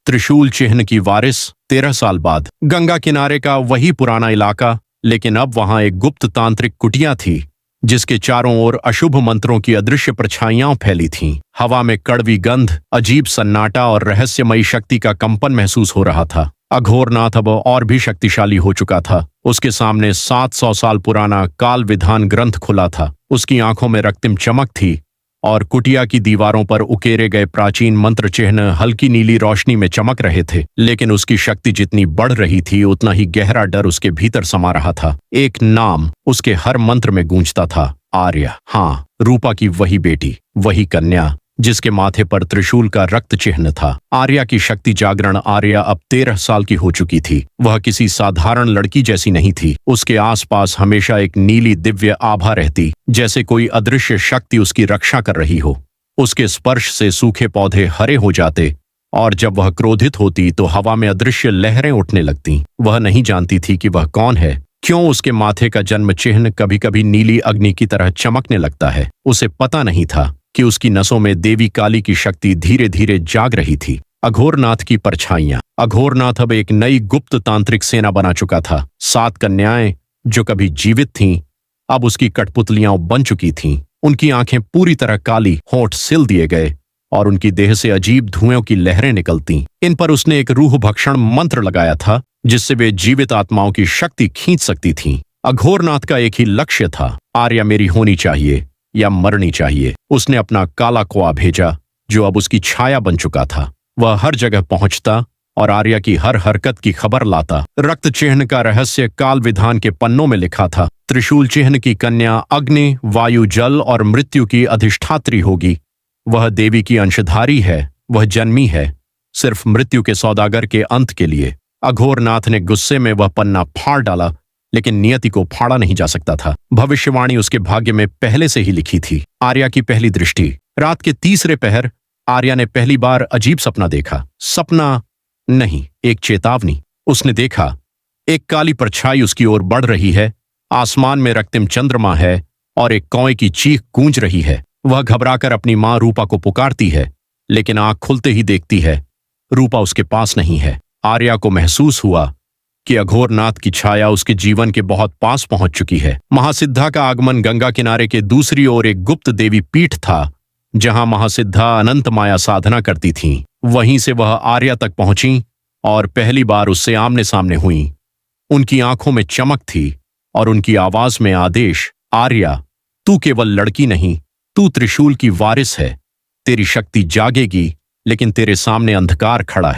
त्रिशूल चिन्ह की वारिस 13 साल बाद। गंगा किनारे का वही पुराना इलाका, लेकिन अब वहां एक गुप्त तांत्रिक कुटिया थी जिसके चारों ओर अशुभ मंत्रों की अदृश्य परछाइयां फैली थीं। हवा में कड़वी गंध, अजीब सन्नाटा और रहस्यमयी शक्ति का कंपन महसूस हो रहा था। अघोरनाथ अब और भी शक्तिशाली हो चुका था। उसके सामने 700 साल पुराना काल विधान ग्रंथ खुला था। उसकी आंखों में रक्तिम चमक थी और कुटिया की दीवारों पर उकेरे गए प्राचीन मंत्र चिन्ह हल्की नीली रोशनी में चमक रहे थे। लेकिन उसकी शक्ति जितनी बढ़ रही थी, उतना ही गहरा डर उसके भीतर समा रहा था। एक नाम उसके हर मंत्र में गूंजता था, आर्या। हाँ, रूपा की वही बेटी, वही कन्या जिसके माथे पर त्रिशूल का रक्त चिन्ह था। आर्या की शक्ति जागरण। आर्या अब 13 साल की हो चुकी थी। वह किसी साधारण लड़की जैसी नहीं थी। उसके आसपास हमेशा एक नीली दिव्य आभा रहती, जैसे कोई अदृश्य शक्ति उसकी रक्षा कर रही हो। उसके स्पर्श से सूखे पौधे हरे हो जाते और जब वह क्रोधित होती तो हवा में अदृश्य लहरें उठने लगती। वह नहीं जानती थी कि वह कौन है, क्यों उसके माथे का जन्म चिन्ह कभी कभी नीली अग्नि की तरह चमकने लगता है। उसे पता नहीं था कि उसकी नसों में देवी काली की शक्ति धीरे धीरे जाग रही थी। अघोरनाथ की परछाइयां। अघोरनाथ अब एक नई गुप्त तांत्रिक सेना बना चुका था। 7 कन्याएं जो कभी जीवित थीं, अब उसकी कठपुतलियां बन चुकी थीं। उनकी आंखें पूरी तरह काली, होंठ सिल दिए गए और उनकी देह से अजीब धुएं की लहरें निकलती। इन पर उसने एक रूह भक्षण मंत्र लगाया था जिससे वे जीवित आत्माओं की शक्ति खींच सकती थीं। अघोरनाथ का एक ही लक्ष्य था, आर्या मेरी होनी चाहिए या मरनी चाहिए। उसने अपना काला कुआं भेजा जो अब उसकी छाया बन चुका था। वह हर जगह पहुंचता और आर्या की हर हरकत की खबर लाता। रक्त चिन्ह का रहस्य काल विधान के पन्नों में लिखा था। त्रिशूल चिन्ह की कन्या अग्नि, वायु, जल और मृत्यु की अधिष्ठात्री होगी। वह देवी की अंशधारी है। वह जन्मी है सिर्फ मृत्यु के सौदागर के अंत के लिए। अघोरनाथ ने गुस्से में वह पन्ना फाड़ डाला, लेकिन नियति को फाड़ा नहीं जा सकता था। भविष्यवाणी उसके भाग्य में पहले से ही लिखी थी। आर्या की पहली दृष्टि। रात के तीसरे पहर आर्या ने पहली बार अजीब सपना देखा। सपना नहीं, एक चेतावनी। उसने देखा एक काली परछाई उसकी ओर बढ़ रही है। आसमान में रक्तिम चंद्रमा है और एक कौए की चीख गूंज रही है। वह घबराकर अपनी मां रूपा को पुकारती है, लेकिन आंख खुलते ही देखती है रूपा उसके पास नहीं है। आर्या को महसूस हुआ कि अघोरनाथ की छाया उसके जीवन के बहुत पास पहुंच चुकी है। महासिद्धा का आगमन। गंगा किनारे के दूसरी ओर एक गुप्त देवी पीठ था जहां महासिद्धा अनंत माया साधना करती थीं। वहीं से वह आर्या तक पहुंची और पहली बार उससे आमने सामने हुई। उनकी आंखों में चमक थी और उनकी आवाज में आदेश, आर्या तू केवल लड़की नहीं, तू त्रिशूल की वारिस है। तेरी शक्ति जागेगी, लेकिन तेरे सामने अंधकार खड़ा है।